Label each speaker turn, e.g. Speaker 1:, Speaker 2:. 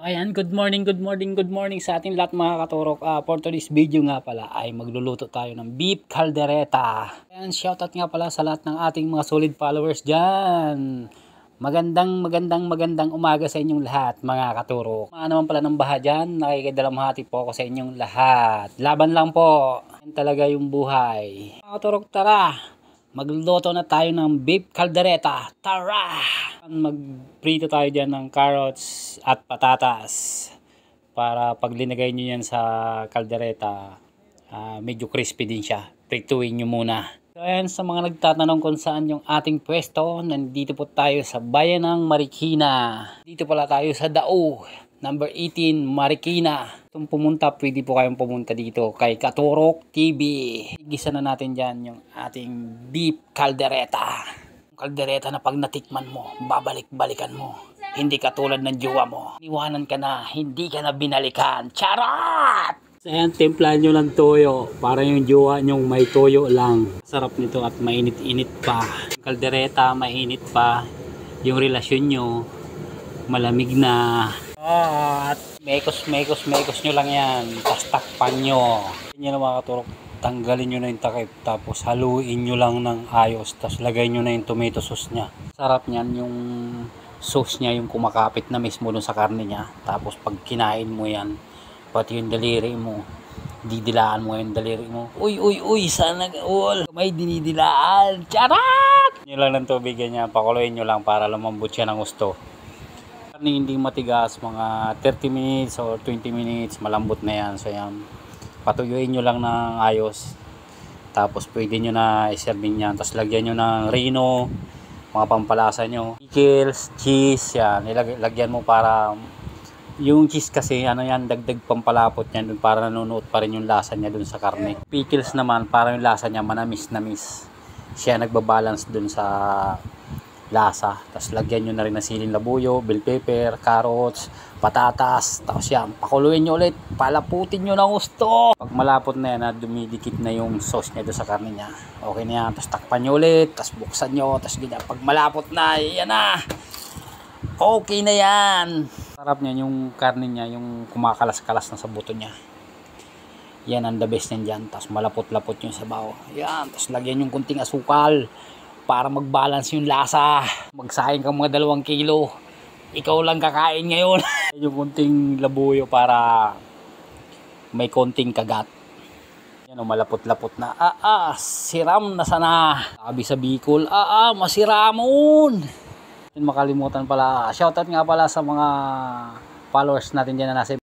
Speaker 1: Ayan, good morning, good morning, good morning sa ating lahat mga katurok. For today's video nga pala ay magluluto tayo ng beef caldereta. Ayan, shoutout nga pala sa lahat ng ating mga solid followers dyan. Magandang umaga sa inyong lahat mga katurok. Mga naman pala ng baha dyan, nakikidalamhati po ako sa inyong lahat. Laban lang po, yan talaga yung buhay. Mga katurok, tara! Magluluto na tayo ng beef caldereta. Tara! Magprito tayo dyan ng carrots at patatas para pag linagay nyo yan sa caldereta, medyo crispy din siya. Prituin nyo muna. So ayan, sa mga nagtatanong kung saan yung ating pwesto, nandito po tayo sa bayan ng Marikina. Dito pala tayo sa Dao, number 18, Marikina. Kung pumunta, pwede po kayong pumunta dito kay Katurok TV. Igisa na natin dyan yung ating beef caldereta. Caldereta na pag natikman mo, babalik-balikan mo. Hindi katulad ng jowa mo. Iwanan ka na, hindi ka na binalikan. Charot! So ayan, templahan nyo ng toyo. Para yung jowa nyong may toyo lang. Sarap nito at mainit-init pa. Caldereta, mainit pa. Yung relasyon nyo, malamig na. At mekos nyo lang yan. Tapos takpan nyo. Yan yung mga katurok. Tanggalin nyo na yung takip. Tapos haluin nyo lang ng ayos. Tapos lagay nyo na yung tomato sauce nya. Sarap nyan yung sauce nya, yung kumakapit na mismo dun sa karne nya. Tapos pag kinain mo yan, pati yung daliri mo, didilaan mo yung daliri mo. Uy, sana all. May dinidilaan. Charat! Nyo lang ng tubig nya. Pakuloyin nyo lang para lumambot siya ng gusto. Hindi matigas, mga 30 minutes or 20 minutes, malambot na yan. So yan, patuyuin nyo lang ng ayos. Tapos pwede nyo na iserving yan. Tapos lagyan nyo ng rino, mga pampalasa nyo, pickles, cheese, yan. Lagyan mo para yung cheese kasi ano yan, dagdag pampalapot yan para nanunuot pa rin yung lasa niya dun sa karne. Pickles naman para yung lasa niya manamis siya, nagbabalance dun sa lasa. Tapos lagyan nyo na rin ng siling labuyo, bell pepper, carrots, patatas. Tapos yan, pakuluin nyo ulit, palaputin nyo ng gusto. Pag malapot na yan, dumidikit na yung sauce niya doon sa karne niya, okay na yan. Tapos takpan nyo ulit, tapos buksan nyo, tapos ganyan. Pag malapot na, yan na, okay na yan. Sarap niya yung karne niya, yung kumakalas-kalas na sa buto niya. Yan ang the best niyan dyan. Tapos malapot-lapot yung sabaw. Yan, tapos lagyan yung kunting asukal para mag-balance yung lasa. Magsayang ka mga 2 kilo. Ikaw lang kakain ngayon. Yung kunting labuyo para may konting kagat. Yan o, malapot-lapot na. Siram na sana. Sabi sa Bicol, masiramon. Makalimutan pala. Shoutout nga pala sa mga followers natin dyan na nasa